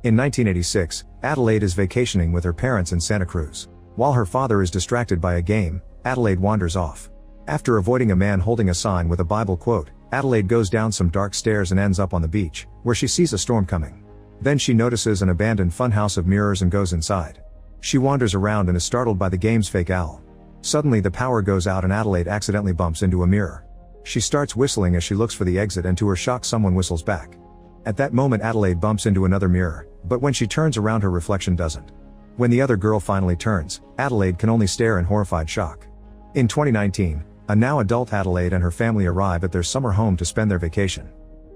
In 1986, Adelaide is vacationing with her parents in Santa Cruz. While her father is distracted by a game, Adelaide wanders off. After avoiding a man holding a sign with a Bible quote, Adelaide goes down some dark stairs and ends up on the beach, where she sees a storm coming. Then she notices an abandoned funhouse of mirrors and goes inside. She wanders around and is startled by the game's fake owl. Suddenly the power goes out and Adelaide accidentally bumps into a mirror. She starts whistling as she looks for the exit, and to her shock someone whistles back. At that moment Adelaide bumps into another mirror, but when she turns around her reflection doesn't. When the other girl finally turns, Adelaide can only stare in horrified shock. In 2019, a now adult Adelaide and her family arrive at their summer home to spend their vacation.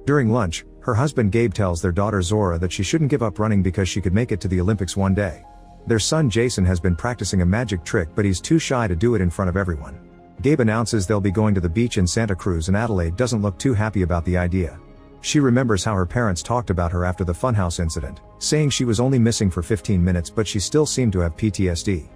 During lunch, her husband Gabe tells their daughter Zora that she shouldn't give up running because she could make it to the Olympics one day. Their son Jason has been practicing a magic trick, but he's too shy to do it in front of everyone. Gabe announces they'll be going to the beach in Santa Cruz, and Adelaide doesn't look too happy about the idea. She remembers how her parents talked about her after the funhouse incident, saying she was only missing for 15 minutes but she still seemed to have PTSD.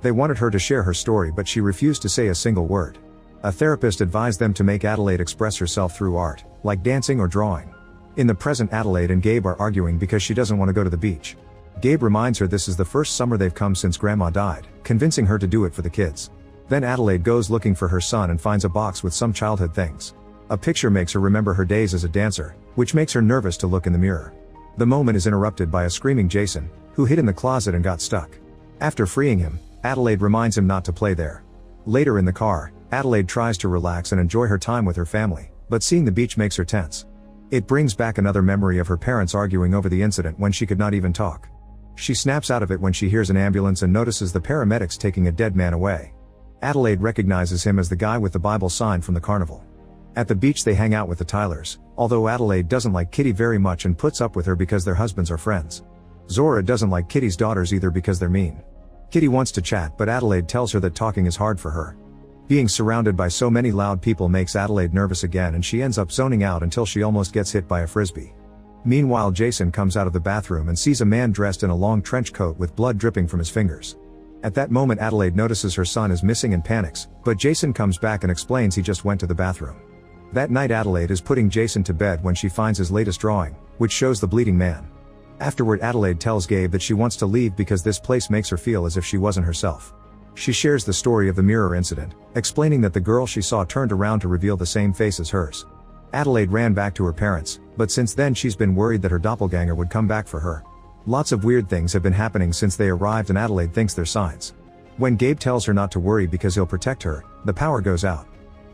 They wanted her to share her story but she refused to say a single word. A therapist advised them to make Adelaide express herself through art, like dancing or drawing. In the present, Adelaide and Gabe are arguing because she doesn't want to go to the beach. Gabe reminds her this is the first summer they've come since Grandma died, convincing her to do it for the kids. Then Adelaide goes looking for her son and finds a box with some childhood things. A picture makes her remember her days as a dancer, which makes her nervous to look in the mirror. The moment is interrupted by a screaming Jason, who hid in the closet and got stuck. After freeing him, Adelaide reminds him not to play there. Later in the car, Adelaide tries to relax and enjoy her time with her family, but seeing the beach makes her tense. It brings back another memory of her parents arguing over the incident when she could not even talk. She snaps out of it when she hears an ambulance and notices the paramedics taking a dead man away. Adelaide recognizes him as the guy with the Bible sign from the carnival. At the beach they hang out with the Tylers, although Adelaide doesn't like Kitty very much and puts up with her because their husbands are friends. Zora doesn't like Kitty's daughters either because they're mean. Kitty wants to chat, but Adelaide tells her that talking is hard for her. Being surrounded by so many loud people makes Adelaide nervous again, and she ends up zoning out until she almost gets hit by a frisbee. Meanwhile, Jason comes out of the bathroom and sees a man dressed in a long trench coat with blood dripping from his fingers. At that moment Adelaide notices her son is missing and panics, but Jason comes back and explains he just went to the bathroom. That night Adelaide is putting Jason to bed when she finds his latest drawing, which shows the bleeding man. Afterward Adelaide tells Gabe that she wants to leave because this place makes her feel as if she wasn't herself. She shares the story of the mirror incident, explaining that the girl she saw turned around to reveal the same face as hers. Adelaide ran back to her parents, but since then she's been worried that her doppelganger would come back for her. Lots of weird things have been happening since they arrived and Adelaide thinks they're signs. When Gabe tells her not to worry because he'll protect her, the power goes out.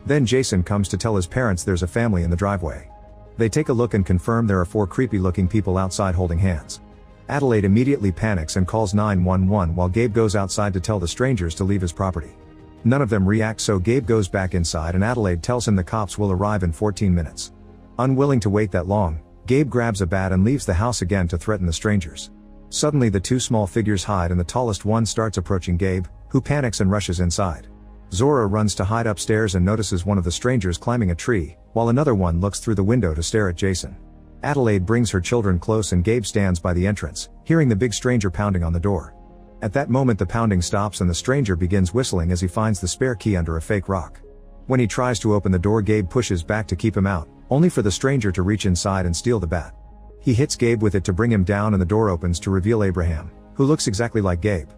Then Jason comes to tell his parents there's a family in the driveway. They take a look and confirm there are 4 creepy looking people outside holding hands. Adelaide immediately panics and calls 911 while Gabe goes outside to tell the strangers to leave his property. None of them react, so Gabe goes back inside and Adelaide tells him the cops will arrive in 14 minutes. Unwilling to wait that long, Gabe grabs a bat and leaves the house again to threaten the strangers. Suddenly the 2 small figures hide and the tallest one starts approaching Gabe, who panics and rushes inside. Zora runs to hide upstairs and notices one of the strangers climbing a tree, while another one looks through the window to stare at Jason. Adelaide brings her children close and Gabe stands by the entrance, hearing the big stranger pounding on the door. At that moment the pounding stops and the stranger begins whistling as he finds the spare key under a fake rock. When he tries to open the door, Gabe pushes back to keep him out, only for the stranger to reach inside and steal the bat. He hits Gabe with it to bring him down and the door opens to reveal Abraham, who looks exactly like Gabe.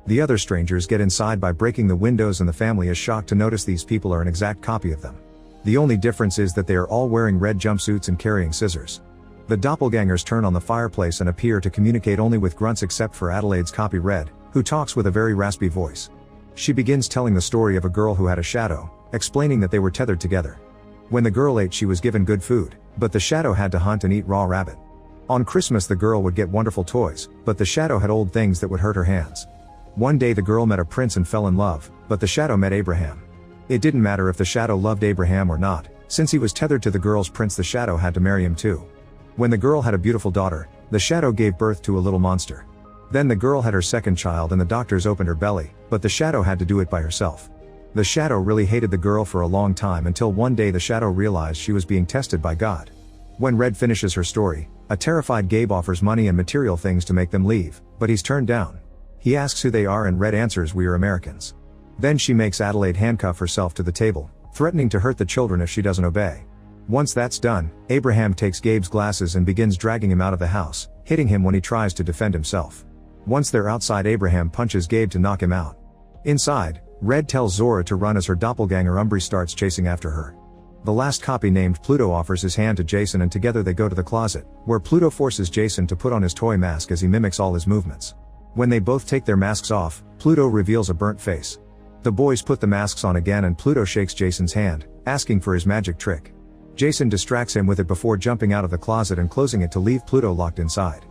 The other strangers get inside by breaking the windows and the family is shocked to notice these people are an exact copy of them. The only difference is that they are all wearing red jumpsuits and carrying scissors. The doppelgangers turn on the fireplace and appear to communicate only with grunts except for Adelaide's copy Red, who talks with a very raspy voice. She begins telling the story of a girl who had a shadow, explaining that they were tethered together. When the girl ate she was given good food, but the shadow had to hunt and eat raw rabbit. On Christmas the girl would get wonderful toys, but the shadow had old things that would hurt her hands. One day the girl met a prince and fell in love, but the shadow met Abraham. It didn't matter if the shadow loved Abraham or not, since he was tethered to the girl's prince the shadow had to marry him too. When the girl had a beautiful daughter, the shadow gave birth to a little monster. Then the girl had her second child and the doctors opened her belly, but the shadow had to do it by herself. The shadow really hated the girl for a long time until one day the shadow realized she was being tested by God. When Red finishes her story, a terrified Gabe offers money and material things to make them leave, but he's turned down. He asks who they are and Red answers, "We are Americans." Then she makes Adelaide handcuff herself to the table, threatening to hurt the children if she doesn't obey. Once that's done, Abraham takes Gabe's glasses and begins dragging him out of the house, hitting him when he tries to defend himself. Once they're outside, Abraham punches Gabe to knock him out. Inside, Red tells Zora to run as her doppelganger Umbri starts chasing after her. The last copy, named Pluto, offers his hand to Jason, and together they go to the closet, where Pluto forces Jason to put on his toy mask as he mimics all his movements. When they both take their masks off, Pluto reveals a burnt face. The boys put the masks on again and Pluto shakes Jason's hand, asking for his magic trick. Jason distracts him with it before jumping out of the closet and closing it to leave Pluto locked inside.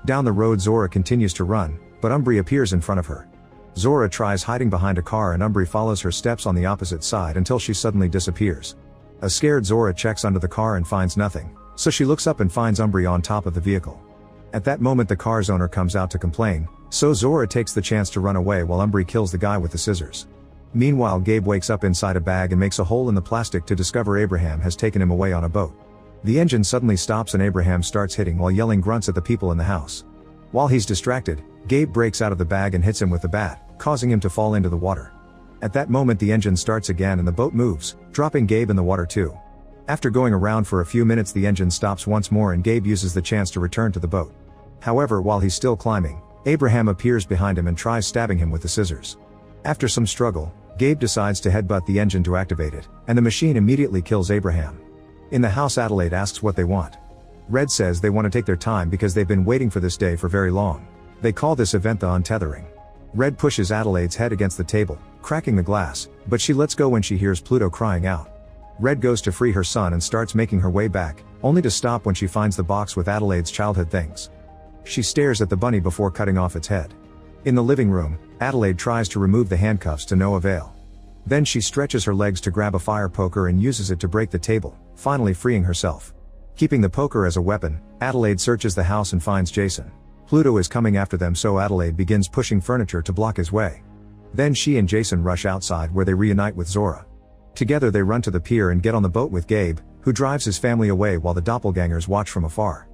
Down the road, Zora continues to run, but Umbri appears in front of her. Zora tries hiding behind a car and Umbri follows her steps on the opposite side until she suddenly disappears. A scared Zora checks under the car and finds nothing, so she looks up and finds Umbri on top of the vehicle. At that moment, the car's owner comes out to complain, so Zora takes the chance to run away while Umbri kills the guy with the scissors. Meanwhile, Gabe wakes up inside a bag and makes a hole in the plastic to discover Abraham has taken him away on a boat. The engine suddenly stops and Abraham starts hitting while yelling grunts at the people in the house. While he's distracted, Gabe breaks out of the bag and hits him with the bat, causing him to fall into the water. At that moment, the engine starts again and the boat moves, dropping Gabe in the water too. After going around for a few minutes, the engine stops once more and Gabe uses the chance to return to the boat. However, while he's still climbing, Abraham appears behind him and tries stabbing him with the scissors. After some struggle, Gabe decides to headbutt the engine to activate it, and the machine immediately kills Abraham. In the house, Adelaide asks what they want. Red says they want to take their time because they've been waiting for this day for very long. They call this event the untethering. Red pushes Adelaide's head against the table, cracking the glass, but she lets go when she hears Pluto crying out. Red goes to free her son and starts making her way back, only to stop when she finds the box with Adelaide's childhood things. She stares at the bunny before cutting off its head. In the living room, Adelaide tries to remove the handcuffs to no avail. Then she stretches her legs to grab a fire poker and uses it to break the table, finally freeing herself. Keeping the poker as a weapon, Adelaide searches the house and finds Jason. Pluto is coming after them, so Adelaide begins pushing furniture to block his way. Then she and Jason rush outside where they reunite with Zora. Together they run to the pier and get on the boat with Gabe, who drives his family away while the doppelgangers watch from afar.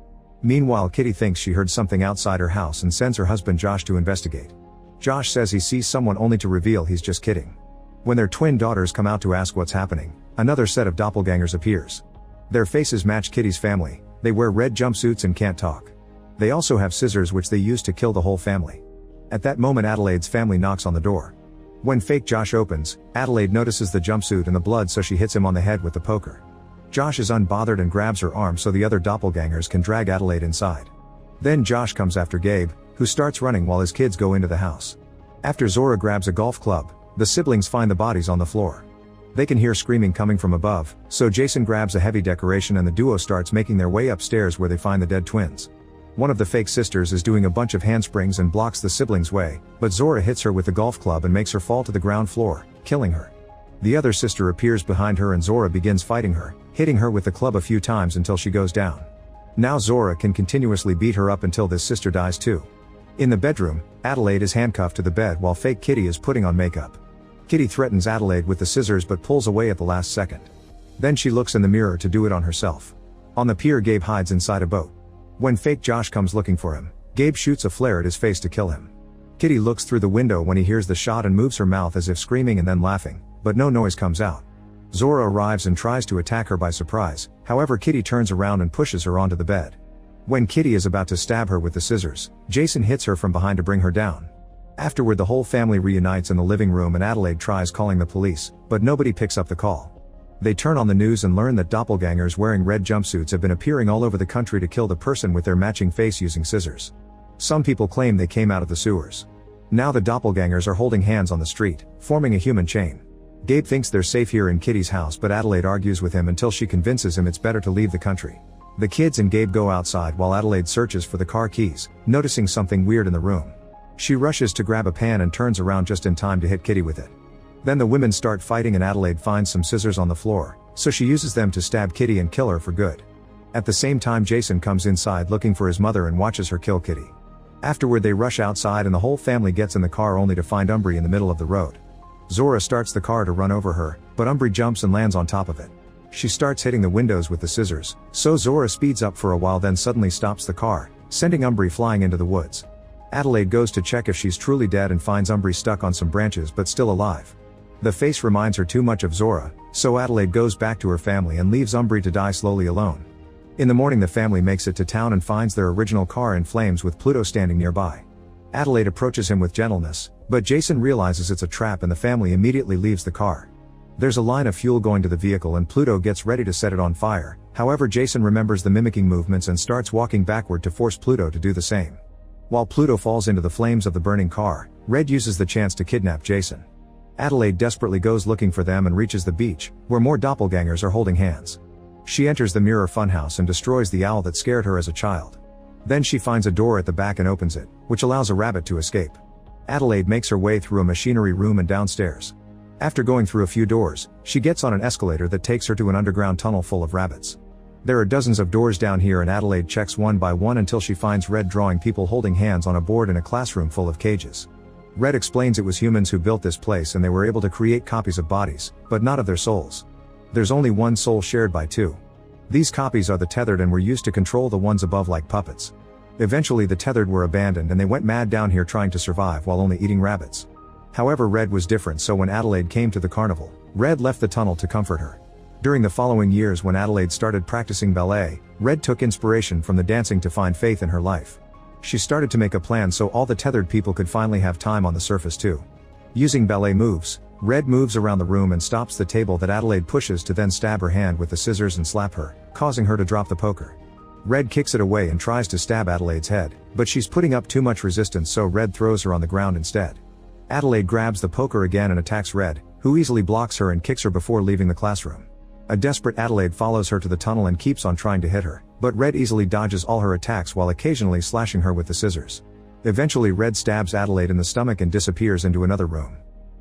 Meanwhile, Kitty thinks she heard something outside her house and sends her husband Josh to investigate. Josh says he sees someone only to reveal he's just kidding. When their twin daughters come out to ask what's happening, another set of doppelgangers appears. Their faces match Kitty's family, they wear red jumpsuits and can't talk. They also have scissors which they use to kill the whole family. At that moment, Adelaide's family knocks on the door. When fake Josh opens, Adelaide notices the jumpsuit and the blood, so she hits him on the head with the poker. Josh is unbothered and grabs her arm so the other doppelgangers can drag Adelaide inside. Then Josh comes after Gabe, who starts running while his kids go into the house. After Zora grabs a golf club, the siblings find the bodies on the floor. They can hear screaming coming from above, so Jason grabs a heavy decoration and the duo starts making their way upstairs where they find the dead twins. One of the fake sisters is doing a bunch of handsprings and blocks the siblings' way, but Zora hits her with the golf club and makes her fall to the ground floor, killing her. The other sister appears behind her and Zora begins fighting her, hitting her with the club a few times until she goes down. Now Zora can continuously beat her up until this sister dies too. In the bedroom, Adelaide is handcuffed to the bed while fake Kitty is putting on makeup. Kitty threatens Adelaide with the scissors but pulls away at the last second. Then she looks in the mirror to do it on herself. On the pier, Gabe hides inside a boat. When fake Josh comes looking for him, Gabe shoots a flare at his face to kill him. Kitty looks through the window when he hears the shot and moves her mouth as if screaming and then laughing, but no noise comes out. Zora arrives and tries to attack her by surprise, however Kitty turns around and pushes her onto the bed. When Kitty is about to stab her with the scissors, Jason hits her from behind to bring her down. Afterward, the whole family reunites in the living room and Adelaide tries calling the police, but nobody picks up the call. They turn on the news and learn that doppelgangers wearing red jumpsuits have been appearing all over the country to kill the person with their matching face using scissors. Some people claim they came out of the sewers. Now the doppelgangers are holding hands on the street, forming a human chain. Gabe thinks they're safe here in Kitty's house, but Adelaide argues with him until she convinces him it's better to leave the country. The kids and Gabe go outside while Adelaide searches for the car keys, noticing something weird in the room. She rushes to grab a pan and turns around just in time to hit Kitty with it. Then the women start fighting and Adelaide finds some scissors on the floor, so she uses them to stab Kitty and kill her for good. At the same time, Jason comes inside looking for his mother and watches her kill Kitty. Afterward, they rush outside and the whole family gets in the car only to find Umbri in the middle of the road. Zora starts the car to run over her, but Umbri jumps and lands on top of it. She starts hitting the windows with the scissors, so Zora speeds up for a while then suddenly stops the car, sending Umbri flying into the woods. Adelaide goes to check if she's truly dead and finds Umbri stuck on some branches but still alive. The face reminds her too much of Zora, so Adelaide goes back to her family and leaves Umbri to die slowly alone. In the morning the family makes it to town and finds their original car in flames with Pluto standing nearby. Adelaide approaches him with gentleness, but Jason realizes it's a trap and the family immediately leaves the car. There's a line of fuel going to the vehicle and Pluto gets ready to set it on fire, however Jason remembers the mimicking movements and starts walking backward to force Pluto to do the same. While Pluto falls into the flames of the burning car, Red uses the chance to kidnap Jason. Adelaide desperately goes looking for them and reaches the beach, where more doppelgangers are holding hands. She enters the Mirror Funhouse and destroys the owl that scared her as a child. Then she finds a door at the back and opens it, which allows a rabbit to escape. Adelaide makes her way through a machinery room and downstairs. After going through a few doors, she gets on an escalator that takes her to an underground tunnel full of rabbits. There are dozens of doors down here and Adelaide checks one by one until she finds Red drawing people holding hands on a board in a classroom full of cages. Red explains it was humans who built this place and they were able to create copies of bodies, but not of their souls. There's only one soul shared by two. These copies are the tethered and were used to control the ones above like puppets. Eventually the tethered were abandoned and they went mad down here trying to survive while only eating rabbits. However, Red was different, so when Adelaide came to the carnival, Red left the tunnel to comfort her. During the following years when Adelaide started practicing ballet, Red took inspiration from the dancing to find faith in her life. She started to make a plan so all the tethered people could finally have time on the surface too. Using ballet moves, Red moves around the room and stops the table that Adelaide pushes to then stab her hand with the scissors and slap her, causing her to drop the poker. Red kicks it away and tries to stab Adelaide's head, but she's putting up too much resistance, so Red throws her on the ground instead. Adelaide grabs the poker again and attacks Red, who easily blocks her and kicks her before leaving the classroom. A desperate Adelaide follows her to the tunnel and keeps on trying to hit her, but Red easily dodges all her attacks while occasionally slashing her with the scissors. Eventually Red stabs Adelaide in the stomach and disappears into another room.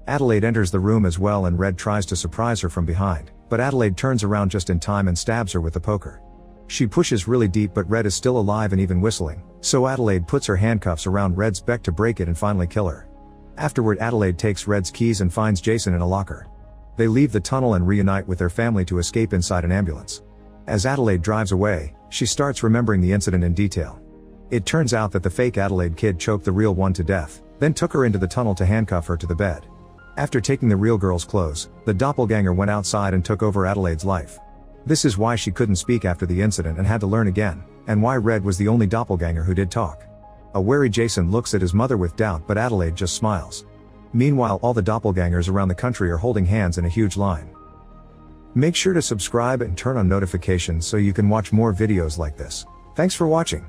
Adelaide enters the room as well and Red tries to surprise her from behind, but Adelaide turns around just in time and stabs her with the poker. She pushes really deep but Red is still alive and even whistling, so Adelaide puts her handcuffs around Red's neck to break it and finally kill her. Afterward Adelaide takes Red's keys and finds Jason in a locker. They leave the tunnel and reunite with their family to escape inside an ambulance. As Adelaide drives away, she starts remembering the incident in detail. It turns out that the fake Adelaide kid choked the real one to death, then took her into the tunnel to handcuff her to the bed. After taking the real girl's clothes, the doppelganger went outside and took over Adelaide's life. This is why she couldn't speak after the incident and had to learn again, and why Red was the only doppelganger who did talk. A wary Jason looks at his mother with doubt, but Adelaide just smiles. Meanwhile, all the doppelgangers around the country are holding hands in a huge line. Make sure to subscribe and turn on notifications so you can watch more videos like this. Thanks for watching.